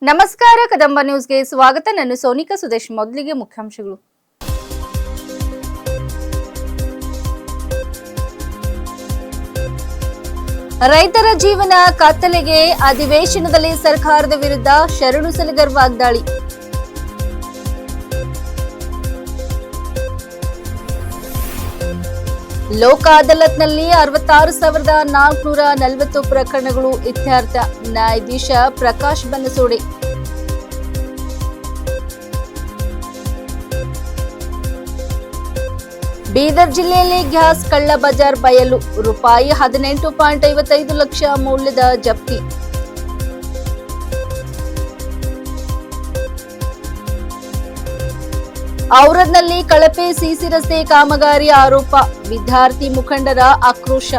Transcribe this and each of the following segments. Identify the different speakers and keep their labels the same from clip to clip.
Speaker 1: ನಮಸ್ಕಾರ ಕದಂಬ ನ್ಯೂಸ್ಗೆ ಸ್ವಾಗತ. ನಾನು ಸೋನಿಕಾ ಸುದೇಶ್. ಮೊದಲಿಗೆ ಮುಖ್ಯಾಂಶಗಳು. ರೈತರ ಜೀವನ ಕತ್ತಲೆಗೆ ಅಧಿವೇಶನದಲ್ಲಿ ಸರ್ಕಾರದ ವಿರುದ್ಧ ಶರಣು ಸಲಗರ್ ವಾಗ್ದಾಳಿ. ಲೋಕ ಅದಾಲತ್ನಲ್ಲಿ 66,440 ಪ್ರಕರಣಗಳು ಇತ್ಯರ್ಥ. ನ್ಯಾಯಾಧೀಶ ಪ್ರಕಾಶ್ ಬನ್ನಸೋಡೆ. ಬೀದರ್ ಜಿಲ್ಲೆಯಲ್ಲಿ ಗ್ಯಾಸ್ ಕಳ್ಳ ಬಜಾರ್ ಬಯಲು. ರೂಪಾಯಿ 18.55 ಲಕ್ಷ ಮೌಲ್ಯದ ಜಪ್ತಿ. ಔರದ್ನಲ್ಲಿ ಕಳಪೆ ಸಿಸಿ ರಸ್ತೆ ಕಾಮಗಾರಿ ಆರೋಪ. ವಿದ್ಯಾರ್ಥಿ ಮುಖಂಡರ ಆಕ್ರೋಶ.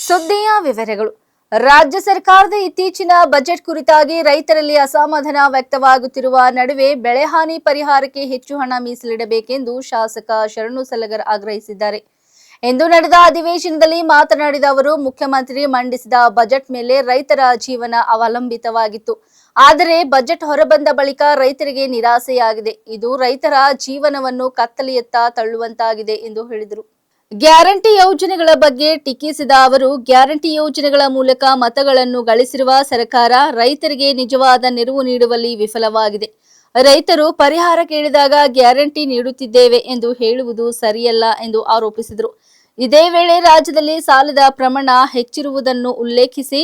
Speaker 1: ಸುದ್ದಿಯ ವಿವರಗಳು. ರಾಜ್ಯ ಸರ್ಕಾರದ ಇತ್ತೀಚಿನ ಬಜೆಟ್ ಕುರಿತಾಗಿ ರೈತರಲ್ಲಿ ಅಸಮಾಧಾನ ವ್ಯಕ್ತವಾಗುತ್ತಿರುವ ನಡುವೆ ಬೆಳೆ ಹಾನಿ ಪರಿಹಾರಕ್ಕೆ ಹೆಚ್ಚು ಹಣ ಮೀಸಲಿಡಬೇಕೆಂದು ಶಾಸಕ ಶರಣು ಸಲಗರ್ ಆಗ್ರಹಿಸಿದ್ದಾರೆ. ಇಂದು ನಡೆದ ಅಧಿವೇಶನದಲ್ಲಿ ಮಾತನಾಡಿದ ಅವರು, ಮುಖ್ಯಮಂತ್ರಿ ಮಂಡಿಸಿದ ಬಜೆಟ್ ಮೇಲೆ ರೈತರ ಜೀವನ ಅವಲಂಬಿತವಾಗಿತ್ತು. ಆದರೆ ಬಜೆಟ್ ಹೊರಬಂದ ಬಳಿಕ ರೈತರಿಗೆ ನಿರಾಸೆಯಾಗಿದೆ. ಇದು ರೈತರ ಜೀವನವನ್ನು ಕತ್ತಲೆಯತ್ತ ತಳ್ಳುವಂತಾಗಿದೆ ಎಂದು ಹೇಳಿದರು. ಗ್ಯಾರಂಟಿ ಯೋಜನೆಗಳ ಬಗ್ಗೆ ಟೀಕಿಸಿದ ಅವರು, ಗ್ಯಾರಂಟಿ ಯೋಜನೆಗಳ ಮೂಲಕ ಮತಗಳನ್ನು ಗಳಿಸಿರುವ ಸರ್ಕಾರ ರೈತರಿಗೆ ನಿಜವಾದ ನೆರವು ನೀಡುವಲ್ಲಿ ವಿಫಲವಾಗಿದೆ. ರೈತರು ಪರಿಹಾರ ಕೇಳಿದಾಗ ಗ್ಯಾರಂಟಿ ನೀಡುತ್ತಿದ್ದೇವೆ ಎಂದು ಹೇಳುವುದು ಸರಿಯಲ್ಲ ಎಂದು ಆರೋಪಿಸಿದರು. ಇದೇ ವೇಳೆ ರಾಜ್ಯದಲ್ಲಿ ಸಾಲದ ಪ್ರಮಾಣ ಹೆಚ್ಚಿರುವುದನ್ನು ಉಲ್ಲೇಖಿಸಿ,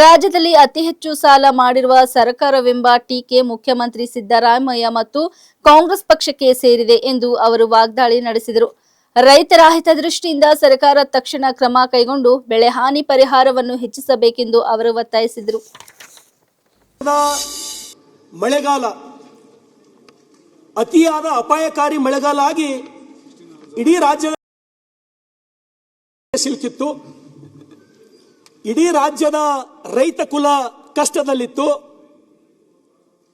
Speaker 1: ರಾಜ್ಯದಲ್ಲಿ ಅತಿ ಹೆಚ್ಚು ಸಾಲ ಮಾಡಿರುವ ಸರ್ಕಾರವೆಂಬ ಟೀಕೆ ಮುಖ್ಯಮಂತ್ರಿ ಸಿದ್ದರಾಮಯ್ಯ ಮತ್ತು ಕಾಂಗ್ರೆಸ್ ಪಕ್ಷಕ್ಕೆ ಸೇರಿದೆ ಎಂದು ಅವರು ವಾಗ್ದಾಳಿ ನಡೆಸಿದರು. ರೈತರ ಹಿತದೃಷ್ಟಿಯಿಂದ ಸರ್ಕಾರ ತಕ್ಷಣ ಕ್ರಮ ಕೈಗೊಂಡು ಬೆಳೆ ಹಾನಿ ಪರಿಹಾರವನ್ನು ಹೆಚ್ಚಿಸಬೇಕೆಂದು ಅವರು ಒತ್ತಾಯಿಸಿದರು.
Speaker 2: ಮಳೆಗಾಲ ಅತಿಯಾದ ಅಪಾಯಕಾರಿ ಮಳೆಗಾಲ ಆಗಿ ಇಡೀ ರಾಜ್ಯದ ಸಿಲುಕಿತ್ತು. ಇಡೀ ರಾಜ್ಯದ ರೈತ ಕುಲ ಕಷ್ಟದಲ್ಲಿತ್ತು.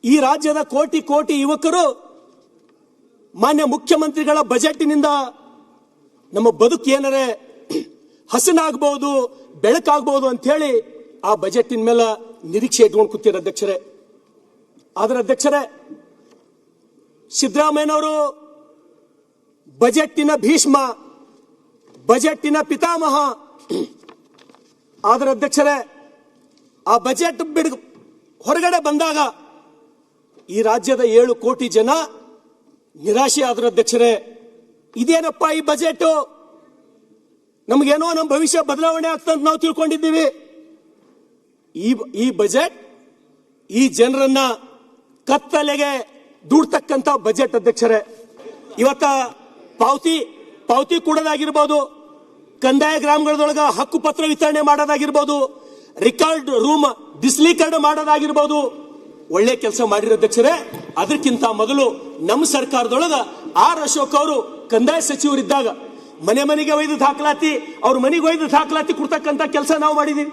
Speaker 2: ಈ ರಾಜ್ಯದ ಕೋಟಿ ಕೋಟಿ ಯುವಕರು ಮಾನ್ಯ ಮುಖ್ಯಮಂತ್ರಿಗಳ ಬಜೆಟ್ನಿಂದ ನಮ್ಮ ಬದುಕು ಏನರೇ ಹಸನಾಗಬಹುದು, ಬೆಳಕಾಗಬಹುದು ಅಂತ ಹೇಳಿ ಆ ಬಜೆಟಿನ ಮೇಲೆ ನಿರೀಕ್ಷೆ ಇಟ್ಕೊಂಡು ಕೂತಿರೋ ಅಧ್ಯಕ್ಷರೇ. ಆದ್ರೆ ಅಧ್ಯಕ್ಷರೇ, ಸಿದ್ದರಾಮಯ್ಯನವರು ಬಜೆಟ್ಟಿನ ಭೀಷ್ಮ, ಬಜೆಟ್ಟಿನ ಪಿತಾಮಹ. ಆದ್ರೆ ಅಧ್ಯಕ್ಷರೇ, ಆ ಬಜೆಟ್ ಹೊರಗಡೆ ಬಂದಾಗ ಈ ರಾಜ್ಯದ 7 ಕೋಟಿ ಜನ ನಿರಾಶೆ ಆದ್ರ ಅಧ್ಯಕ್ಷರೇ. ಇದೇನಪ್ಪ ಈ ಬಜೆಟ್, ನಮಗೇನೋ ನಮ್ಮ ಭವಿಷ್ಯ ಬದಲಾವಣೆ ಆಗ್ತಂತ ನಾವು ತಿಳ್ಕೊಂಡಿದ್ದೀವಿ. ಈ ಬಜೆಟ್ ಈ ಜನರನ್ನ ಕತ್ತಲೆಗೆ ದೂಡ್ತಕ್ಕಂತ ಬಜೆಟ್ ಅಧ್ಯಕ್ಷರೇ. ಇವತ್ತ ಪಾವತಿ ಕೊಡೋದಾಗಿರ್ಬೋದು, ಕಂದಾಯ ಗ್ರಾಮಗಳೊಳಗ ಹಕ್ಕು ಪತ್ರ ವಿತರಣೆ ಮಾಡೋದಾಗಿರ್ಬೋದು, ರೆಕಾರ್ಡ್ ರೂಮ್ ಡಿಸ್ಲೀಕರಣ ಮಾಡೋದಾಗಿರ್ಬೋದು, ಒಳ್ಳೆ ಕೆಲಸ ಮಾಡಿರೋ ಅಧ್ಯಕ್ಷರೇ. ಅದಕ್ಕಿಂತ ಮೊದಲು ನಮ್ಮ ಸರ್ಕಾರದೊಳಗ ಆರ್ ಅಶೋಕ್ ಅವರು ಕಂದಾಯ ಸಚಿವರಿದ್ದಾಗ ಮನೆ ಮನೆಗೆ ಒಯ್ದು ದಾಖಲಾತಿ, ಅವ್ರ ಮನೆಗೆ ಒಯ್ದು ದಾಖಲಾತಿ ಕೊಡ್ತಕ್ಕಂತ ಕೆಲಸ ನಾವು ಮಾಡಿದೀವಿ.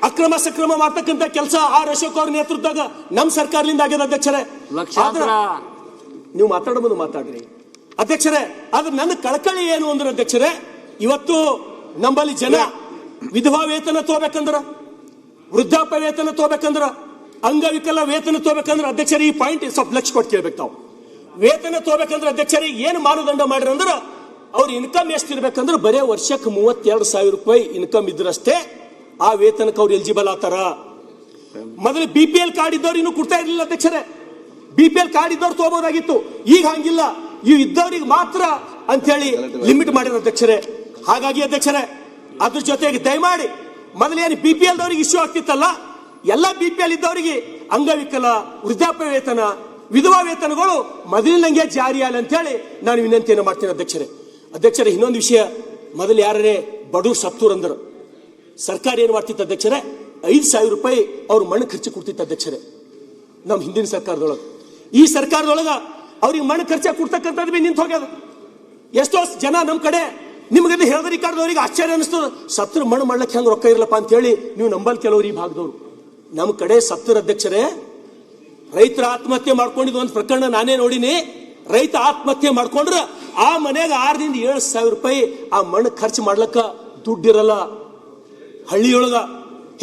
Speaker 2: ಅಕ್ರಮ ಸಕ್ರಮ ಮಾಡ್ತಕ್ಕಂತ ಕೆಲಸ ಆರ್ ಅಶೋಕ್ ಅವ್ರ ನೇತೃತ್ವದಾಗ ನಮ್ಮ ಸರ್ಕಾರದಿಂದ ಆಗ್ಯದ ಅಧ್ಯಕ್ಷರೇ. ನೀವು ಮಾತಾಡಬಹುದು ಮಾತಾಡ್ರಿ ಅಧ್ಯಕ್ಷರೇ. ಆದ್ರೆ ನನ್ನ ಕಳಕಳಿ ಏನು ಅಂದ್ರೆ ಅಧ್ಯಕ್ಷರೇ, ಇವತ್ತು ನಮ್ಮಲ್ಲಿ ಜನ ವಿಧವಾ ವೇತನ ತಗೋಬೇಕಂದ್ರ, ವೃದ್ಧಾಪ್ಯ ವೇತನ ತಗೋಬೇಕಂದ್ರ, ಅಂಗವಿಕಲ ವೇತನ ತಗೋಬೇಕಂದ್ರೆ ಅಧ್ಯಕ್ಷರೇ ಈ ಪಾಯಿಂಟ್ ಸ್ವಲ್ಪ ಲಕ್ಷ ಕೊಟ್ಟು ಕೇಳ್ಬೇಕು. ತಾವು ವೇತನ ತಗೋಬೇಕಂದ್ರೆ ಅಧ್ಯಕ್ಷರೇ ಏನು ಮಾನದಂಡ ಮಾಡ್ರಂದ್ರ, ಅವ್ರ ಇನ್ಕಮ್ ಎಷ್ಟಿರ್ಬೇಕಂದ್ರೆ ಬರೇ ವರ್ಷಕ್ಕೆ 32,000 ರೂಪಾಯಿ ಇನ್ಕಮ್ ಇದ್ರಷ್ಟೇ ಆ ವೇತನಕ್ಕೆ ಅವ್ರು ಎಲಿಜಿಬಲ್ ಆತಾರ. ಮೊದಲು BPL ಕಾರ್ಡ್ ಇದ್ದವ್ರು ಇನ್ನೂ ಕೊಡ್ತಾ ಇರ್ಲಿಲ್ಲ ಅಧ್ಯಕ್ಷರೇ. BPL ಕಾರ್ಡ್ ಇದ್ದವ್ರು ತಗೋಬಹುದಾಗಿತ್ತು, ಈಗ ಹಂಗಿಲ್ಲ, ಇವು ಇದ್ದವ್ರಿಗೆ ಮಾತ್ರ ಅಂತ ಹೇಳಿ ಲಿಮಿಟ್ ಮಾಡಿರೋ ಅಧ್ಯಕ್ಷರೇ. ಹಾಗಾಗಿ ಅಧ್ಯಕ್ಷರೇ, ಅದ್ರ ಜೊತೆಗೆ ದಯಮಾಡಿ ಮೊದಲೇನು BPL ದವರಿಗೆ ಇಶ್ಯೂ ಆಗ್ತಿತ್ತಲ್ಲ, ಎಲ್ಲ BPL ಇದ್ದವರಿಗೆ ಅಂಗವಿಕಲ, ವೃದ್ಧಾಪ್ಯ ವೇತನ, ವಿಧವಾ ವೇತನಗಳು ಮೊದಲಿನಂಗೆ ಜಾರಿಯಾಗಲಿ ಅಂತ ಹೇಳಿ ನಾನು ವಿನಂತಿಯನ್ನು ಮಾಡ್ತೇನೆ ಅಧ್ಯಕ್ಷರೇ. ಇನ್ನೊಂದು ವಿಷಯ, ಮೊದಲು ಯಾರೇ ಬಡವ್ರು ಸತ್ತೂರ್ ಅಂದ್ರು ಸರ್ಕಾರ ಏನು ಮಾಡ್ತಿತ್ತು ಅಧ್ಯಕ್ಷರೇ, 5,000 ರೂಪಾಯಿ ಅವ್ರ ಮಣ್ಣು ಖರ್ಚು ಕೊಡ್ತಿತ್ತು ಅಧ್ಯಕ್ಷರೇ. ನಮ್ಮ ಹಿಂದಿನ ಸರ್ಕಾರದೊಳಗ, ಈ ಸರ್ಕಾರದೊಳಗ ಅವ್ರಿಗೆ ಮಣ್ಣು ಖರ್ಚಾಗಿ ಕೊಡ್ತಕ್ಕಂಥದ್ದು ನಿಂತು ಹೋಗ್ಯದ. ಎಷ್ಟೋ ಜನ ನಮ್ಮ ಕಡೆ ನಿಮ್ಗೆ ಹೇಳಿದ್ರಿ ಕಾರ್ದವ್ರಿಗೆ ಆಶ್ಚರ್ಯ ಅನಿಸ್ತದ, ಸತ್ರ ಮಣ್ಣು ಮಾಡ್ಲಿಕ್ಕೆ ಹೆಂಗ್ ರೊಕ್ಕ ಇರಲಪ್ಪ ಅಂತ ಹೇಳಿ ನೀವು ನಂಬಲ್ ಕೆಲವ್ರು ಈ ಭಾಗದವ್ರು. ನಮ್ಮ ಕಡೆ ಸತ್ತರ ಅಧ್ಯಕ್ಷರೇ, ರೈತರ ಆತ್ಮಹತ್ಯೆ ಮಾಡ್ಕೊಂಡಿದ್ದು ಒಂದು ಪ್ರಕರಣ ನಾನೇ ನೋಡಿನಿ. ರೈತ ಆತ್ಮಹತ್ಯೆ ಮಾಡ್ಕೊಂಡ್ರ ಆ ಮನೆಗೆ 6,000 ರಿಂದ 7,000 ರೂಪಾಯಿ ಆ ಮಣ್ಣು ಖರ್ಚು ಮಾಡ್ಲಕ್ಕ ದುಡ್ಡಿರಲ್ಲ. ಹಳ್ಳಿಯೊಳಗ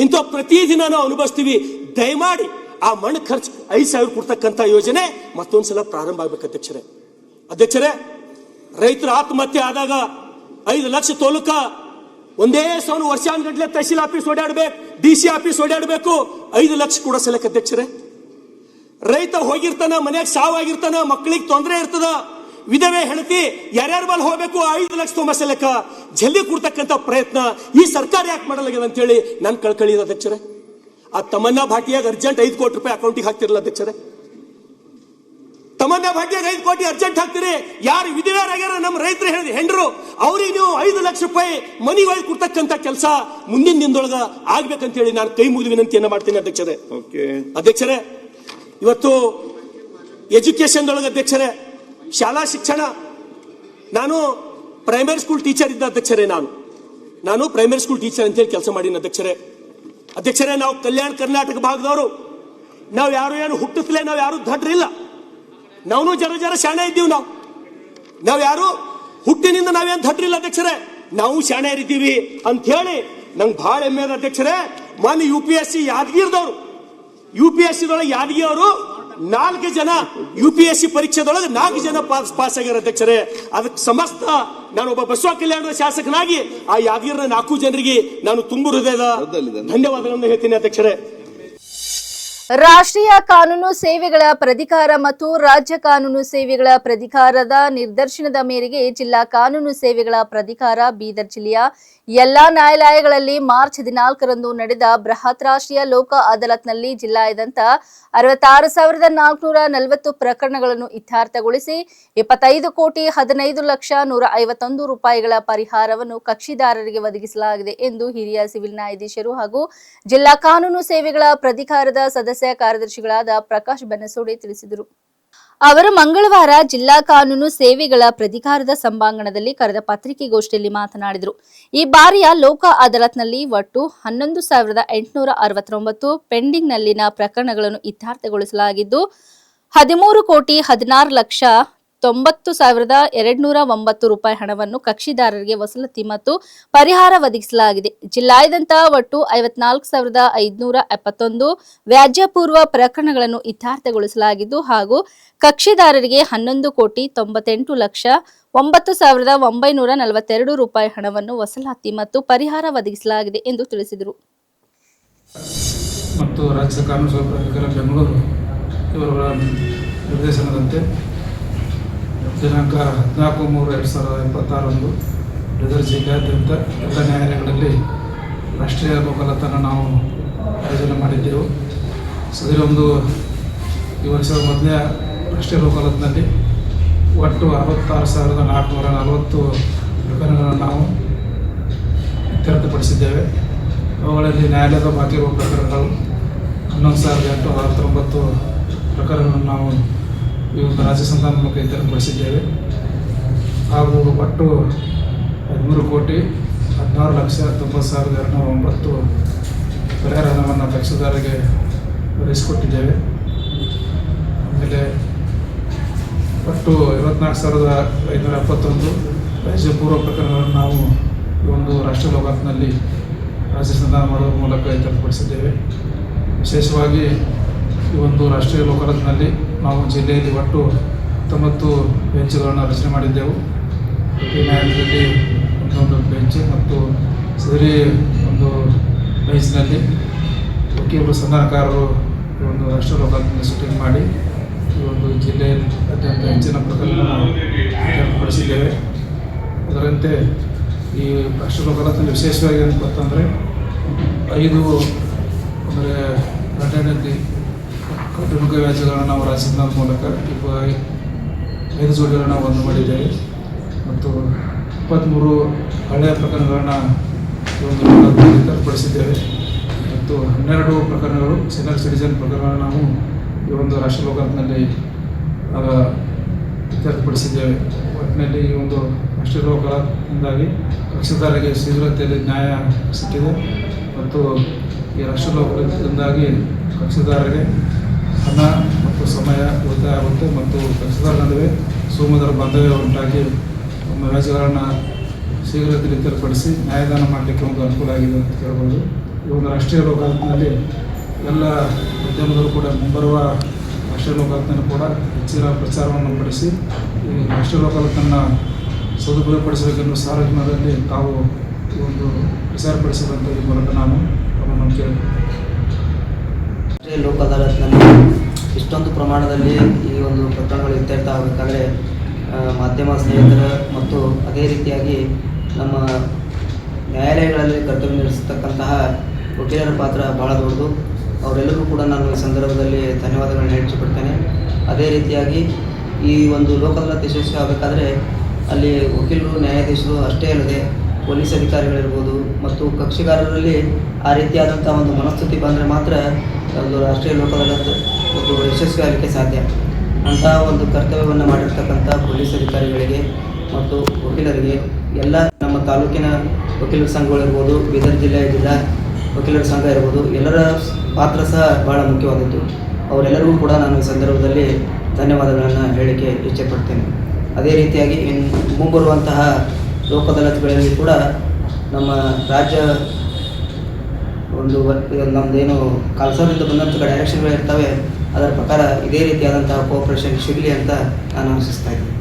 Speaker 2: ಇಂಥ ಪ್ರತಿದಿನ ನಾವು ಅನುಭವಿಸ್ತೀವಿ. ದಯಮಾಡಿ ಆ ಮಣ್ಣು ಖರ್ಚು 5,000 ಕೊಡ್ತಕ್ಕಂಥ ಯೋಜನೆ ಮತ್ತೊಂದ್ಸಲ ಪ್ರಾರಂಭ ಆಗ್ಬೇಕು ಅಧ್ಯಕ್ಷರೇ. ರೈತರ ಆತ್ಮಹತ್ಯೆ ಆದಾಗ 5 ಲಕ್ಷ ತೋಲಕ ಒಂದೇ ಸೌನು ವರ್ಷಾನ್ಗಟ್ಲೆ ತಹಶೀಲ್ ಆಫೀಸ್ ಓಡಾಡ್ಬೇಕು, DC ಆಫೀಸ್ ಓಡಾಡ್ಬೇಕು, 5 ಲಕ್ಷ ಕೂಡ ಸಲಕ ಅಧ್ಯಕ್ಷರೇ. ರೈತ ಹೋಗಿರ್ತಾನ, ಮನೆಯಾಗ ಸಾವಾಗಿರ್ತಾನ, ಮಕ್ಕಳಿಗೆ ತೊಂದರೆ ಇರ್ತದ, ವಿಧವೆ ಹೆಂಡತಿ ಯಾರ್ಯಾರ ಬಲ್ ಹೋಗ್ಬೇಕು, 5 ಲಕ್ಷ ತೊಂಬಸಲಕ ಜಲ್ದಿ ಕೊಡ್ತಕ್ಕಂಥ ಪ್ರಯತ್ನ ಈ ಸರ್ಕಾರ ಯಾಕೆ ಮಾಡಲಾಗಿದೆ ಅಂತ ಹೇಳಿ ನಾನು ಕಳ್ಕಳಿ ಅಧ್ಯಕ್ಷರೇ. ಆ ತಮನ್ನಾ ಭಾಟಿಯಾಗ ಅರ್ಜೆಂಟ್ 5 ಕೋಟಿ ರೂಪಾಯಿ ಅಕೌಂಟಿಗೆ ಹಾಕ್ತಿರಲ್ಲ ಅಧ್ಯಕ್ಷರೇ. ತಮನ್ನಾ ಭಾಟಿಯಾಗ 5 ಕೋಟಿ ಅರ್ಜೆಂಟ್ ಹಾಕ್ತಿರಿ. ಯಾರು ವಿಧವೆಯರಾಗ್ಯಾರ ನಮ್ಮ ರೈತರು ಹೆಂಡ್ರು ಅವ್ರಿಗೆ ನೀವು 5 ಲಕ್ಷ ರೂಪಾಯಿ ಮನಿ ಒಯ್ದು ಕೊಡ್ತಕ್ಕಂಥ ಕೆಲಸ ಮುಂದಿನ ದಿನದೊಳಗ ಆಗ್ಬೇಕಂತ ಹೇಳಿ ನಾನು ಕೈ ಮುಗಿದು ವಿನಂತಿಯನ್ನ ಮಾಡ್ತೀನಿ ಅಧ್ಯಕ್ಷರೇ. ಅಧ್ಯಕ್ಷರೇ, ಇವತ್ತು ಎಜುಕೇಶನ್ ಒಳಗೆ ಅಧ್ಯಕ್ಷರೇ, ಶಾಲಾ ಶಿಕ್ಷಣ, ನಾನು ಪ್ರೈಮರಿ ಸ್ಕೂಲ್ ಟೀಚರ್ ಇದ್ದ ಅಧ್ಯಕ್ಷರೇ. ನಾನು ಪ್ರೈಮರಿ ಸ್ಕೂಲ್ ಟೀಚರ್ ಅಂತೇಳಿ ಕೆಲಸ ಮಾಡೀನಿ ಅಧ್ಯಕ್ಷರೇ. ನಾವು ಕಲ್ಯಾಣ ಕರ್ನಾಟಕ ಭಾಗದವರು, ನಾವು ಯಾರು ಏನು ಹುಟ್ಟಿಸ್ಲೇ ನಾವು ಯಾರು ದಡ್ರಿಲ್ಲ, ನಾವು ಜರ ಶಾಣೆ ಇದ್ದೀವಿ. ನಾವು ಯಾರು ಹುಟ್ಟಿನಿಂದ ನಾವೇನು ದಡ್ರಿಲ್ಲ ಅಧ್ಯಕ್ಷರೇ, ನಾವು ಶಾಣೆ ಇದ್ದೀವಿ ಅಂತ ಹೇಳಿ ನಂಗೆ ಬಹಳ ಹೆಮ್ಮೆ ಅದ ಅಧ್ಯಕ್ಷರೇ. ಮೊನ್ನೆ UPSC ಯಾದಗಿರಿದವರು, UPSC ದೊಳಗೆ ಯಾದಗಿರಿ ಅವರು 4 ಜನ UPSC ಪರೀಕ್ಷೆದೊಳಗೆ 4 ಜನ ಪಾಸ್ ಆಗ್ಯಾರ ಅಧ್ಯಕ್ಷರೇ. ಅದಕ್ಕೆ ಸಮಸ್ತ ನಾನೊಬ್ಬ ಬಸವ ಕಲ್ಯಾಣದ ಶಾಸಕನಾಗಿ ಆ ಯಾದಗಿರಿನ 4 ಜನರಿಗೆ ನಾನು ತುಂಬು ಹೃದಯದ ಧನ್ಯವಾದಗಳನ್ನು ಹೇಳ್ತೀನಿ ಅಧ್ಯಕ್ಷರೇ.
Speaker 1: ರಾಷ್ಟ್ರೀಯ ಕಾನೂನು ಸೇವೆಗಳ ಪ್ರಾಧಿಕಾರ ಮತ್ತು ರಾಜ್ಯ ಕಾನೂನು ಸೇವೆಗಳ ಪ್ರಾಧಿಕಾರದ ನಿರ್ದೇಶನದ ಮೇರೆಗೆ ಜಿಲ್ಲಾ ಕಾನೂನು ಸೇವೆಗಳ ಪ್ರಾಧಿಕಾರ ಬೀದರ್ ಜಿಲ್ಲೆಯ ಎಲ್ಲಾ ನ್ಯಾಯಾಲಯಗಳಲ್ಲಿ ಮಾರ್ಚ್ 14ರಂದು ನಡೆದ ಬೃಹತ್ ರಾಷ್ಟ್ರೀಯ ಲೋಕ ಅದಾಲತ್ನಲ್ಲಿ ಜಿಲ್ಲಾದ್ಯಂತ 66,440 ಪ್ರಕರಣಗಳನ್ನು ಇತ್ಯರ್ಥಗೊಳಿಸಿ 25,15,151 ರೂಪಾಯಿಗಳ ಪರಿಹಾರವನ್ನು ಕಕ್ಷಿದಾರರಿಗೆ ಒದಗಿಸಲಾಗಿದೆ ಎಂದು ಹಿರಿಯ ಸಿವಿಲ್ ನ್ಯಾಯಾಧೀಶರು ಹಾಗೂ ಜಿಲ್ಲಾ ಕಾನೂನು ಸೇವೆಗಳ ಪ್ರಾಧಿಕಾರದ ಸದಸ್ಯ ಕಾರ್ಯದರ್ಶಿಗಳಾದ ಪ್ರಕಾಶ್ ಬನ್ನಸೋಡೆ ತಿಳಿಸಿದರು. ಅವರು ಮಂಗಳವಾರ ಜಿಲ್ಲಾ ಕಾನೂನು ಸೇವೆಗಳ ಪ್ರಾಧಿಕಾರದ ಸಭಾಂಗಣದಲ್ಲಿ ಕರೆದ ಪತ್ರಿಕೆಗೋಷ್ಠಿಯಲ್ಲಿ ಮಾತನಾಡಿದರು. ಈ ಬಾರಿಯ ಲೋಕ ಅದಾಲತ್ನಲ್ಲಿ ಒಟ್ಟು 11,869 ಪೆಂಡಿಂಗ್ನಲ್ಲಿನ ಪ್ರಕರಣಗಳನ್ನು ಇತ್ಯರ್ಥಗೊಳಿಸಲಾಗಿದ್ದು 13,16,90,209 ರೂಪಾಯಿ ಹಣವನ್ನು ಕಕ್ಷಿದಾರರಿಗೆ ವಸೂಲಾತಿ ಮತ್ತು ಪರಿಹಾರ ಒದಗಿಸಲಾಗಿದೆ. ಜಿಲ್ಲಾದ್ಯಂತ ಒಟ್ಟು 54,571 ವ್ಯಾಜ್ಯಪೂರ್ವ ಪ್ರಕರಣಗಳನ್ನು ಇತ್ಯರ್ಥಗೊಳಿಸಲಾಗಿದ್ದು ಹಾಗೂ ಕಕ್ಷಿದಾರರಿಗೆ 11,98,09,942 ರೂಪಾಯಿ ಹಣವನ್ನು ವಸೂಲಾತಿ ಮತ್ತು ಪರಿಹಾರ ಒದಗಿಸಲಾಗಿದೆ ಎಂದು ತಿಳಿಸಿದರು.
Speaker 3: ಮತ್ತು ರಾಜ್ಯ ಕಾನೂನು ಸೇವಾ ಪ್ರಾಧಿಕಾರ ಬೆಂಗಳೂರು ಇವರ ನಿರ್ದೇಶನದಂತೆ ದಿನಾಂಕ 14/3/2026 ಬೀದರ್ ಜಿಲ್ಲೆಯಾದ್ಯಂತ ಎಲ್ಲ ನ್ಯಾಯಾಲಯಗಳಲ್ಲಿ ರಾಷ್ಟ್ರೀಯ ಲೋಕಾದಾಲತನ್ನು ನಾವು ಆಯೋಜನೆ ಮಾಡಿದ್ದೆವು. ಇದೊಂದು ಈ ವರ್ಷದ ಮೊದಲನೇ ರಾಷ್ಟ್ರೀಯ ಲೋಕಾದಾಲತ್ನಲ್ಲಿ ಒಟ್ಟು 66,440 ಪ್ರಕರಣಗಳನ್ನು ನಾವು ಇತ್ಯರ್ಥಪಡಿಸಿದ್ದೇವೆ. ಅವುಗಳಲ್ಲಿ ನ್ಯಾಯಾಲಯದ ಬಾಕಿ ಇರುವ ಪ್ರಕರಣಗಳು 11,869 ಪ್ರಕರಣಗಳನ್ನು ನಾವು ಈ ಒಂದು ರಾಜ್ಯ ಸಂಧಾನ ಮೂಲಕ ಇತ್ಯರ್ಥಪಡಿಸಿದ್ದೇವೆ. ಹಾಗೂ ಒಟ್ಟು 13,16,90,209 ಪರಿಹಾರ ಹಣವನ್ನು ಕಕ್ಷಿದಾರರಿಗೆ ಒದಗಿಸಿಕೊಟ್ಟಿದ್ದೇವೆ. ಆಮೇಲೆ ಒಟ್ಟು 24,571 ವ್ಯಾಜ್ಯಪೂರ್ವ ಪ್ರಕರಣಗಳನ್ನು ನಾವು ಈ ಒಂದು ರಾಷ್ಟ್ರೀಯ ಲೋಕಾದಾಲತ್ನಲ್ಲಿ ರಾಜ್ಯ ಸಂಧಾನ ಮಾಡುವ ಮೂಲಕ ಇತ್ಯರ್ಥಪಡಿಸಿದ್ದೇವೆ. ವಿಶೇಷವಾಗಿ ಈ ಒಂದು ರಾಷ್ಟ್ರೀಯ ಲೋಕಾದಾಲತ್ನಲ್ಲಿ ನಾವು ಜಿಲ್ಲೆಯಲ್ಲಿ ಒಟ್ಟು 19 ಬೆಂಚ್ಗಳನ್ನು ರಚನೆ ಮಾಡಿದ್ದೆವು. ಪ್ರತಿ ನ್ಯಾಯಾಲಯದಲ್ಲಿ ಒಂದೊಂದು ಬೆಂಚ್ ಮತ್ತು ಸದರಿ ಒಂದು ಬೆಂಚ್ನಲ್ಲಿ ವಕೀಲರು ಸಂಧಾನಕಾರರು ಈ ಒಂದು ರಾಷ್ಟ್ರೀಯ ಲೋಕಾದಾಲತ್ನಲ್ಲಿ ಸಿಟ್ಟಿಂಗ್ ಮಾಡಿ ಈ ಒಂದು ಜಿಲ್ಲೆಯಲ್ಲಿ ಅತ್ಯಂತ ಹೆಚ್ಚಿನ ಪ್ರಕರಣ ಇತ್ಯರ್ಥಪಡಿಸಿದ್ದೇವೆ. ಅದರಂತೆ ಈ ರಾಷ್ಟ್ರೀಯ ಲೋಕಾದಾಲತ್ನಲ್ಲಿ ವಿಶೇಷವಾಗಿ ಏನಂತಂದರೆ 5 ಅಂದರೆ ಘಟನೆಯಲ್ಲಿ ಕೌಟುಂಬಿಕ ವ್ಯಾಜ್ಯಗಳನ್ನು ನಾವು ರಾಜ್ಯ ಸಂಧಾನದ ಮೂಲಕ 5 ಜೋಡಿಗಳನ್ನು ನಾವು ಒಂದು ಮಾಡಿದ್ದೇವೆ ಮತ್ತು 23 ಹಳೆಯ ಪ್ರಕರಣಗಳನ್ನು ಈ ಒಂದು ಲೋಕಾದಾಲತ್ನಲ್ಲಿ ಇತ್ಯರ್ಥಪಡಿಸಿದ್ದೇವೆ ಮತ್ತು 12 ಪ್ರಕರಣಗಳು ಸೀನಿಯರ್ ಸಿಟಿಜನ್ ಪ್ರಕರಣಗಳನ್ನು ನಾವು ಈ ಒಂದು ರಾಷ್ಟ್ರೀಯ ಲೋಕಾದಾಲತ್ನಲ್ಲಿ ಇತ್ಯರ್ಥಪಡಿಸಿದ್ದೇವೆ. ಒಟ್ಟಿನಲ್ಲಿ ಈ ಒಂದು ರಾಷ್ಟ್ರೀಯ ಲೋಕಾದಾಲತ್ನಿಂದಾಗಿ ಕಕ್ಷಿದಾರರಿಗೆ ಶೀಘ್ರತೆಯಲ್ಲಿ ನ್ಯಾಯ ಸಿಕ್ಕಿದೆ ಮತ್ತು ಈ ರಾಷ್ಟ್ರೀಯ ಲೋಕಾದಾಲತ್ನಿಂದಾಗಿ ಕಕ್ಷಿದಾರರಿಗೆ ಹಣ ಮತ್ತು ಸಮಯ ಉಳಿತಾಯ ಆಗುತ್ತೆ ಮತ್ತು ಕಕ್ಷಿದಾರರ ನಡುವೆ ಸುಮಧುರ ಬಾಂಧವ್ಯ ಉಂಟಾಗಿ ನಮ್ಮ ವ್ಯಾಜ್ಯಗಳನ್ನು ಶೀಘ್ರತೆಯಲ್ಲಿ ಇತ್ಯರ್ಥಪಡಿಸಿ ನ್ಯಾಯದಾನ ಮಾಡಲಿಕ್ಕೆ ಒಂದು ಅನುಕೂಲ ಆಗಿದೆ ಅಂತ ಹೇಳ್ಬೋದು. ಈ ಒಂದು ರಾಷ್ಟ್ರೀಯ ಲೋಕಾದಾಲತ್ನಲ್ಲಿ ಎಲ್ಲ ಮಾಧ್ಯಮದವರು ಕೂಡ ಮುಂಬರುವ ರಾಷ್ಟ್ರೀಯ ಲೋಕಾಯುಕ್ತನ ಕೂಡ ಹೆಚ್ಚಿನ ಪ್ರಚಾರವನ್ನು ಪಡಿಸಿ ಈ ರಾಷ್ಟ್ರೀಯ ಲೋಕಾಯುಕ್ತನ ಸದುಪಯೋಗಪಡಿಸಬೇಕೆಂದು ಸಾರ್ವಜನಿಕರಲ್ಲಿ ತಾವು ಈ ಒಂದು ಪ್ರಚಾರಪಡಿಸಬೇಕಂತ ಈ ಮೂಲಕ ನಾನು ತಮ್ಮನ್ನು ಕೇಳಿದೆ.
Speaker 4: ರಾಷ್ಟ್ರೀಯ ಲೋಕ ಅದಾಲತ್ನಲ್ಲಿ ಇಷ್ಟೊಂದು ಪ್ರಮಾಣದಲ್ಲಿ ಈ ಒಂದು ಪ್ರಕರಣಗಳು ಇತ್ಯರ್ಥ ಆಗಬೇಕಾದ್ರೆ ಮಾಧ್ಯಮ ಸ್ನೇಹಿತರ ಮತ್ತು ಅದೇ ರೀತಿಯಾಗಿ ನಮ್ಮ ನ್ಯಾಯಾಲಯಗಳಲ್ಲಿ ಕರ್ತವ್ಯ ನಿರ್ವಹಿಸತಕ್ಕಂತಹ ವಕೀಲರ ಪಾತ್ರ ಭಾಳ ದೊಡ್ಡದು. ಅವರೆಲ್ಲರೂ ಕೂಡ ನಾನು ಈ ಸಂದರ್ಭದಲ್ಲಿ ಧನ್ಯವಾದಗಳನ್ನು ಹೆಚ್ಚಿಪಡ್ತೇನೆ. ಅದೇ ರೀತಿಯಾಗಿ ಈ ಒಂದು ಲೋಕ ಅದಾಲತ್ ಯಶಸ್ವಿ ಆಗಬೇಕಾದ್ರೆ ಅಲ್ಲಿ ವಕೀಲರು ನ್ಯಾಯಾಧೀಶರು ಅಷ್ಟೇ ಅಲ್ಲದೆ ಪೊಲೀಸ್ ಅಧಿಕಾರಿಗಳಿರ್ಬೋದು ಮತ್ತು ಕಕ್ಷಿಗಾರರಲ್ಲಿ ಆ ರೀತಿಯಾದಂಥ ಒಂದು ಮನಸ್ಥಿತಿ ಬಂದರೆ ಮಾತ್ರ ಒಂದು ರಾಷ್ಟ್ರೀಯ ಲೋಕ ಅದಾಲತ್ ಒಂದು ಯಶಸ್ವಿ ಆಗಲಿಕ್ಕೆ ಸಾಧ್ಯ. ಅಂತಹ ಒಂದು ಕರ್ತವ್ಯವನ್ನು ಮಾಡಿರ್ತಕ್ಕಂಥ ಪೊಲೀಸ್ ಅಧಿಕಾರಿಗಳಿಗೆ ಮತ್ತು ವಕೀಲರಿಗೆ ಎಲ್ಲ ನಮ್ಮ ತಾಲೂಕಿನ ವಕೀಲರ ಸಂಘಗಳಿರ್ಬೋದು, ಬೀದರ್ ಜಿಲ್ಲೆಯ ಜಿಲ್ಲಾ ವಕೀಲರ ಸಂಘ ಇರ್ಬೋದು, ಎಲ್ಲರ ಪಾತ್ರ ಸಹ ಭಾಳ ಮುಖ್ಯವಾದದ್ದು. ಅವರೆಲ್ಲರಿಗೂ ಕೂಡ ನಾನು ಈ ಸಂದರ್ಭದಲ್ಲಿ ಧನ್ಯವಾದಗಳನ್ನು ಹೇಳಲಿಕ್ಕೆ ಇಚ್ಛೆಪಡ್ತೇನೆ. ಅದೇ ರೀತಿಯಾಗಿ ಮುಂಬರುವಂತಹ ಲೋಕ ಅದಾಲತ್ಗಳಲ್ಲಿ ಕೂಡ ನಮ್ಮ ರಾಜ್ಯ ಒಂದು ನಮ್ಮದೇನು ಕಾಲ್ಸೋರಿಂದ ಬಂದಂಥ ಡೈರೆಕ್ಷನ್ಗಳಿರ್ತವೆ, ಅದರ ಪ್ರಕಾರ ಇದೇ ರೀತಿಯಾದಂತಹ ಕೋಆಪರೇಷನ್ ಸಿಗಲಿ ಅಂತ ನಾನು ಆಶಿಸ್ತಾ ಇದ್ದೀನಿ.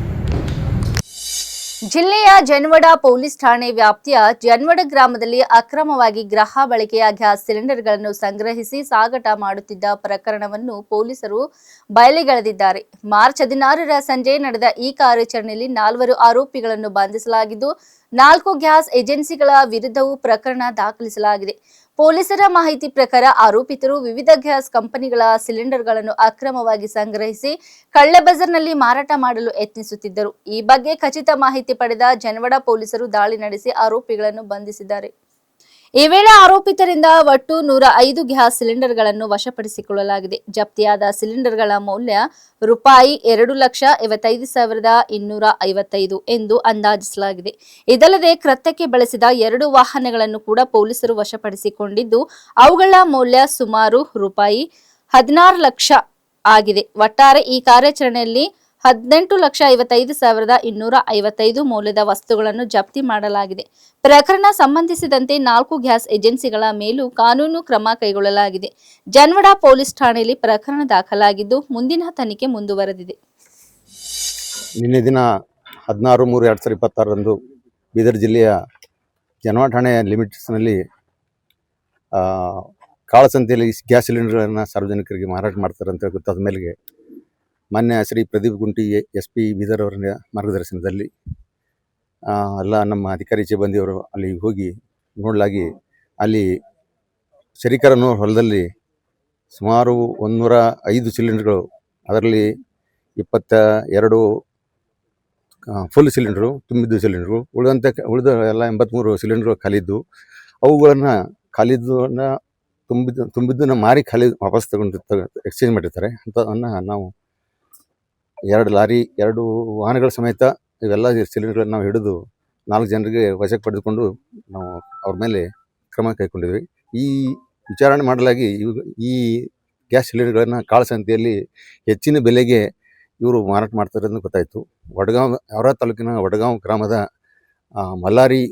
Speaker 1: ಜಿಲ್ಲೆಯ ಜನವಡ ಪೊಲೀಸ್ ಠಾಣೆ ವ್ಯಾಪ್ತಿಯ ಜನವಡ ಗ್ರಾಮದಲ್ಲಿ ಅಕ್ರಮವಾಗಿ ಗೃಹ ಬಳಕೆಯ ಗ್ಯಾಸ್ ಸಿಲಿಂಡರ್ಗಳನ್ನು ಸಂಗ್ರಹಿಸಿ ಸಾಗಾಟ ಮಾಡುತ್ತಿದ್ದ ಪ್ರಕರಣವನ್ನು ಪೊಲೀಸರು ಬಯಲಿಗೆಳೆದಿದ್ದಾರೆ. ಮಾರ್ಚ್ 16ರ ಸಂಜೆ ನಡೆದ ಈ ಕಾರ್ಯಾಚರಣೆಯಲ್ಲಿ 4 ಆರೋಪಿಗಳನ್ನು ಬಂಧಿಸಲಾಗಿದ್ದು 4 ಗ್ಯಾಸ್ ಏಜೆನ್ಸಿಗಳ ವಿರುದ್ಧವೂ ಪ್ರಕರಣ ದಾಖಲಿಸಲಾಗಿದೆ. ಪೊಲೀಸರ ಮಾಹಿತಿ ಪ್ರಕಾರ ಆರೋಪಿತರು ವಿವಿಧ ಗ್ಯಾಸ್ ಕಂಪನಿಗಳ ಸಿಲಿಂಡರ್ಗಳನ್ನು ಅಕ್ರಮವಾಗಿ ಸಂಗ್ರಹಿಸಿ ಕಳ್ಳಬಜಾರ್ನಲ್ಲಿ ಮಾರಾಟ ಮಾಡಲು ಯತ್ನಿಸುತ್ತಿದ್ದರು. ಈ ಬಗ್ಗೆ ಖಚಿತ ಮಾಹಿತಿ ಪಡೆದ ಜನವಡ ಪೊಲೀಸರು ದಾಳಿ ನಡೆಸಿ ಆರೋಪಿಗಳನ್ನು ಬಂಧಿಸಿದ್ದಾರೆ. ಈ ವೇಳೆ ಆರೋಪಿತರಿಂದ ಒಟ್ಟು 105 ಗ್ಯಾಸ್ ಸಿಲಿಂಡರ್ಗಳನ್ನು ವಶಪಡಿಸಿಕೊಳ್ಳಲಾಗಿದೆ. ಜಪ್ತಿಯಾದ ಸಿಲಿಂಡರ್ಗಳ ಮೌಲ್ಯ ರೂಪಾಯಿ 2,25,255 ಎಂದು ಅಂದಾಜಿಸಲಾಗಿದೆ. ಇದಲ್ಲದೆ ಕೃತ್ಯಕ್ಕೆ ಬಳಸಿದ 2 ವಾಹನಗಳನ್ನು ಕೂಡ ಪೊಲೀಸರು ವಶಪಡಿಸಿಕೊಂಡಿದ್ದು ಅವುಗಳ ಮೌಲ್ಯ ಸುಮಾರು ರೂಪಾಯಿ 16 ಲಕ್ಷ ಆಗಿದೆ. ಒಟ್ಟಾರೆ ಈ ಕಾರ್ಯಾಚರಣೆಯಲ್ಲಿ 18,55,255 ಮೌಲ್ಯದ ವಸ್ತುಗಳನ್ನು ಜಪ್ತಿ ಮಾಡಲಾಗಿದೆ. ಪ್ರಕರಣ ಸಂಬಂಧಿಸಿದಂತೆ 4 ಗ್ಯಾಸ್ ಏಜೆನ್ಸಿಗಳ ಮೇಲೂ ಕಾನೂನು ಕ್ರಮ ಕೈಗೊಳ್ಳಲಾಗಿದೆ. ಜನವಡ ಪೊಲೀಸ್ ಠಾಣೆಯಲ್ಲಿ ಪ್ರಕರಣ ದಾಖಲಾಗಿದ್ದು ಮುಂದಿನ ತನಿಖೆ ಮುಂದುವರೆದಿದೆ.
Speaker 5: ನಿನ್ನೆ ದಿನ 16/3/2026 ಬೀದರ್ ಜಿಲ್ಲೆಯ ಜನವಡ ಠಾಣೆಯ ಲಿಮಿಟ್ಸ್ನಲ್ಲಿ ಕಾಳಸಂತೆಯಲ್ಲಿ ಗ್ಯಾಸ್ ಸಿಲಿಂಡರ್ಗಳನ್ನು ಸಾರ್ವಜನಿಕರಿಗೆ ಮಾರಾಟ ಮಾಡ್ತಾರೆ ಅಂತ ಗೊತ್ತಾದ ಮೇಲೆಗೆ ಮಾನ್ಯ ಶ್ರೀ ಪ್ರದೀಪ್ ಗುಂಟಿ SP ಬೀದರ್ ಅವರ ಮಾರ್ಗದರ್ಶನದಲ್ಲಿ ಎಲ್ಲ ನಮ್ಮ ಅಧಿಕಾರಿ ಸಿಬ್ಬಂದಿಯವರು ಅಲ್ಲಿ ಹೋಗಿ ನೋಡಲಾಗಿ ಅಲ್ಲಿ ಶರೀಕರನೂರು ಹೊಲದಲ್ಲಿ ಸುಮಾರು 105 ಸಿಲಿಂಡರ್ಗಳು, ಅದರಲ್ಲಿ 22 ಫುಲ್ ಸಿಲಿಂಡ್ರು ತುಂಬಿದ್ದು ಸಿಲಿಂಡ್ರು, ಉಳಿದ ಎಲ್ಲ 83 ಸಿಲಿಂಡರ್ಗಳು ಖಾಲಿದ್ದು. ಅವುಗಳನ್ನು ಖಾಲಿದ್ದನ್ನು ತುಂಬಿದ್ದನ್ನು ಮಾರಿ ಖಾಲಿ ವಾಪಸ್ ಎಕ್ಸ್ಚೇಂಜ್ ಮಾಡಿರ್ತಾರೆ. ಅಂಥದನ್ನು ನಾವು 2 ಲಾರಿ 2 ವಾಹನಗಳ ಸಮೇತ ಇವೆಲ್ಲ ಸಿಲಿಂಡರ್ಗಳನ್ನು ನಾವು ಹಿಡಿದು 4 ಜನರಿಗೆ ವಶಕ್ಕೆ ಪಡೆದುಕೊಂಡು ನಾವು ಅವ್ರ ಮೇಲೆ ಕ್ರಮ ಕೈಗೊಂಡಿದ್ವಿ. ಈ ವಿಚಾರಣೆ ಮಾಡಲಾಗಿ ಈ ಗ್ಯಾಸ್ ಸಿಲಿಂಡರ್ಗಳನ್ನು ಕಾಳಸಂತೆಯಲ್ಲಿ ಹೆಚ್ಚಿನ ಬೆಲೆಗೆ ಇವರು ಮಾರಾಟ ಮಾಡ್ತಾರೆ ಅಂತ ಗೊತ್ತಾಯಿತು. ಔರಾದ ತಾಲೂಕಿನ ವಡಗಾಂವ್ ಗ್ರಾಮದ ಮಲ್ಲಾರಿ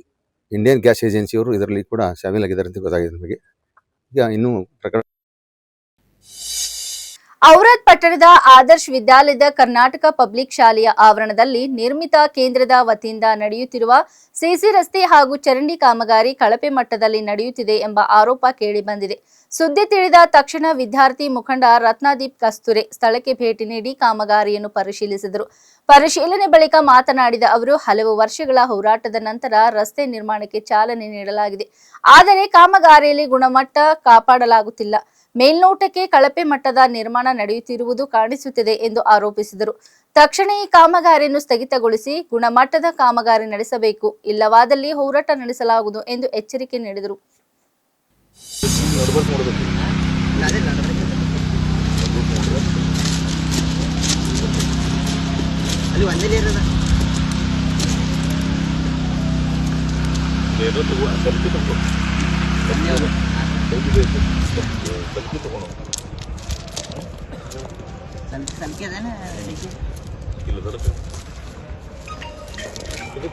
Speaker 5: ಇಂಡಿಯನ್ ಗ್ಯಾಸ್ ಏಜೆನ್ಸಿಯವರು ಇದರಲ್ಲಿ ಕೂಡ ಶಾಮೀಲಾಗಿದ್ದಾರೆ ಅಂತ ಗೊತ್ತಾಗಿದೆ ನಮಗೆ. ಈಗ ಇನ್ನೂ ಪ್ರಕರಣ
Speaker 1: ಔರಾದ್ ಪಟ್ಟಣದ ಆದರ್ಶ್ ವಿದ್ಯಾಲಯದ ಕರ್ನಾಟಕ ಪಬ್ಲಿಕ್ ಶಾಲೆಯ ಆವರಣದಲ್ಲಿ ನಿರ್ಮಿತ ಕೇಂದ್ರದ ವತಿಯಿಂದ ನಡೆಯುತ್ತಿರುವ ಸಿಸಿ ರಸ್ತೆ ಹಾಗೂ ಚರಂಡಿ ಕಾಮಗಾರಿ ಕಳಪೆ ಮಟ್ಟದಲ್ಲಿ ನಡೆಯುತ್ತಿದೆ ಎಂಬ ಆರೋಪ ಕೇಳಿಬಂದಿದೆ. ಸುದ್ದಿ ತಿಳಿದ ತಕ್ಷಣ ವಿದ್ಯಾರ್ಥಿ ಮುಖಂಡ ರತ್ನದೀಪ್ ಕಸ್ತೂರೆ ಸ್ಥಳಕ್ಕೆ ಭೇಟಿ ನೀಡಿ ಕಾಮಗಾರಿಯನ್ನು ಪರಿಶೀಲಿಸಿದರು. ಪರಿಶೀಲನೆ ಬಳಿಕ ಮಾತನಾಡಿದ ಅವರು, ಹಲವು ವರ್ಷಗಳ ಹೋರಾಟದ ನಂತರ ರಸ್ತೆ ನಿರ್ಮಾಣಕ್ಕೆ ಚಾಲನೆ ನೀಡಲಾಗಿದೆ. ಆದರೆ ಕಾಮಗಾರಿಯಲ್ಲಿ ಗುಣಮಟ್ಟ ಕಾಪಾಡಲಾಗುತ್ತಿಲ್ಲ. ಮೇಲ್ನೋಟಕ್ಕೆ ಕಳಪೆ ಮಟ್ಟದ ನಿರ್ಮಾಣ ನಡೆಯುತ್ತಿರುವುದು ಕಾಣಿಸುತ್ತಿದೆ ಎಂದು ಆರೋಪಿಸಿದರು. ತಕ್ಷಣ ಈ ಕಾಮಗಾರಿಯನ್ನು ಸ್ಥಗಿತಗೊಳಿಸಿ ಗುಣಮಟ್ಟದ ಕಾಮಗಾರಿ ನಡೆಸಬೇಕು, ಇಲ್ಲವಾದಲ್ಲಿ ಹೋರಾಟ ನಡೆಸಲಾಗುವುದು ಎಂದು ಎಚ್ಚರಿಕೆ ನೀಡಿದರು.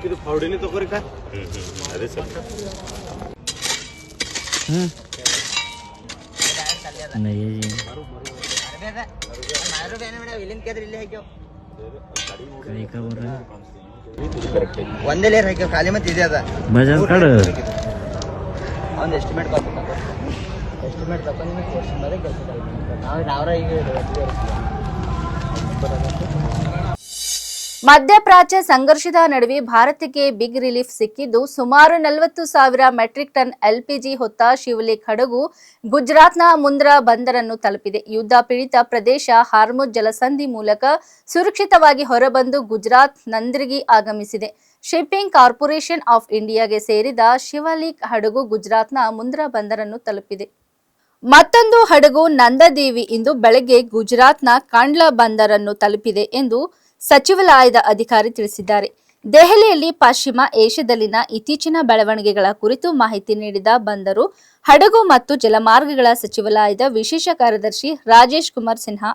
Speaker 6: ಇದು ಫೌಡಿನಿ ತಗೋರಿ ಕಾ ಅದೇ ಸರ್ ಒಂದೇ ಲೇರ್ ಹಾಕ್ಯಾವ ಖಾಲಿ ಮತ್ತೆ ಇದೆ ಅದ
Speaker 7: ಬಜಾಜ್ ಕಾರ್ಡ್
Speaker 6: ಒಂದು ಎಸ್ಟಿಮೇಟ್ ಎಸ್ಟಿಮೇಟ್ ತಗೊಂಡು ನಿಮಗೆ ವರ್ಷ ಮೇಲೆ ಕೆಲಸ ನಾವ್ರ ಈಗ
Speaker 1: ಮಧ್ಯಪ್ರಾಚ್ಯ ಸಂಘರ್ಷದ ನಡುವೆ ಭಾರತಕ್ಕೆ ಬಿಗ್ ರಿಲೀಫ್ ಸಿಕ್ಕಿದ್ದು ಸುಮಾರು 40,000 ಮೆಟ್ರಿಕ್ ಟನ್ ಎಲ್ಪಿಜಿ ಹೊತ್ತ ಶಿವಲೇಖ್ ಹಡಗು ಗುಜರಾತ್ನ ಮುಂದ್ರಾ ಬಂದರನ್ನು ತಲುಪಿದೆ. ಯುದ್ಧ ಪೀಡಿತ ಪ್ರದೇಶ ಹಾರ್ಮುಜ್ ಜಲಸಂಧಿ ಮೂಲಕ ಸುರಕ್ಷಿತವಾಗಿ ಹೊರಬಂದು ಗುಜರಾತ್ ನಂದ್ರಿಗೆ ಆಗಮಿಸಿದೆ. ಶಿಪ್ಪಿಂಗ್ ಕಾರ್ಪೊರೇಷನ್ ಆಫ್ ಇಂಡಿಯಾಗೆ ಸೇರಿದ ಶಿವಲೇಖ್ ಹಡಗು ಗುಜರಾತ್ನ ಮುಂದ್ರಾ ಬಂದರನ್ನು ತಲುಪಿದೆ. ಮತ್ತೊಂದು ಹಡಗು ನಂದಾದೇವಿ ಇಂದು ಬೆಳಗ್ಗೆ ಗುಜರಾತ್ನ ಕಾಂಡ್ಲಾ ಬಂದರನ್ನು ತಲುಪಿದೆ ಎಂದು ಸಚಿವಾಲಯದ ಅಧಿಕಾರಿ ತಿಳಿಸಿದ್ದಾರೆ. ದೆಹಲಿಯಲ್ಲಿ ಪಶ್ಚಿಮ ಏಷ್ಯಾದಲ್ಲಿನ ಇತ್ತೀಚಿನ ಬೆಳವಣಿಗೆಗಳ ಕುರಿತು ಮಾಹಿತಿ ನೀಡಿದ ಬಂದರು, ಹಡಗು ಮತ್ತು ಜಲಮಾರ್ಗಗಳ ಸಚಿವಾಲಯದ ವಿಶೇಷ ಕಾರ್ಯದರ್ಶಿ ರಾಜೇಶ್ ಕುಮಾರ್ ಸಿನ್ಹಾ,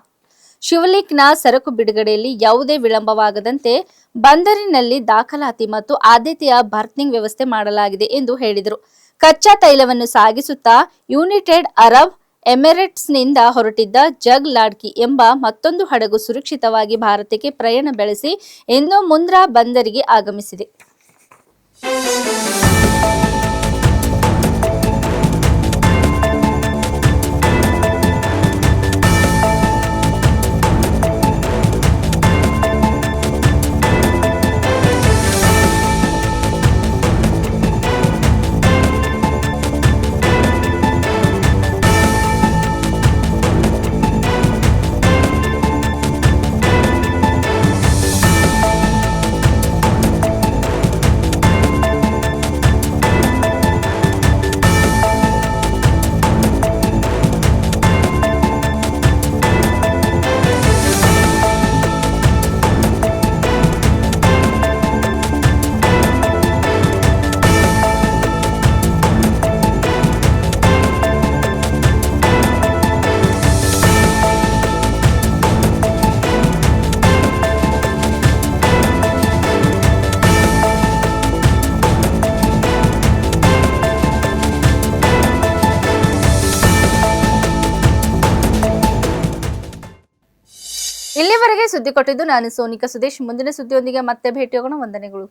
Speaker 1: ಶಿವಲೇಖ್ನ ಸರಕು ಬಿಡುಗಡೆಯಲ್ಲಿ ಯಾವುದೇ ವಿಳಂಬವಾಗದಂತೆ ಬಂದರಿನಲ್ಲಿ ದಾಖಲಾತಿ ಮತ್ತು ಆದ್ಯತೆಯ ಬರ್ತಿಂಗ್ ವ್ಯವಸ್ಥೆ ಮಾಡಲಾಗಿದೆ ಎಂದು ಹೇಳಿದರು. ಕಚ್ಚಾ ತೈಲವನ್ನು ಸಾಗಿಸುತ್ತಾ ಯುನೈಟೆಡ್ ಅರಬ್ ಎಮಿರೇಟ್ಸ್ನಿಂದ ಹೊರಟಿದ್ದ ಜಗ್ ಲಾಡ್ಕಿ ಎಂಬ ಮತ್ತೊಂದು ಹಡಗು ಸುರಕ್ಷಿತವಾಗಿ ಭಾರತಕ್ಕೆ ಪ್ರಯಾಣ ಬೆಳೆಸಿ ಇಂದು ಮುಂದ್ರಾ ಬಂದರಿಗೆ ಆಗಮಿಸಿದೆ. ಇಲ್ಲಿವರೆಗೆ ಸುದ್ದಿ ಕೊಟ್ಟಿದ್ದು ನಾನು ಸೋನಿಕಾ ಸುದೇಶ್. ಮುಂದಿನ ಸುದ್ದಿಯೊಂದಿಗೆ ಮತ್ತೆ ಭೇಟಿಯಾಗೋಣ. ವಂದನೆಗಳು.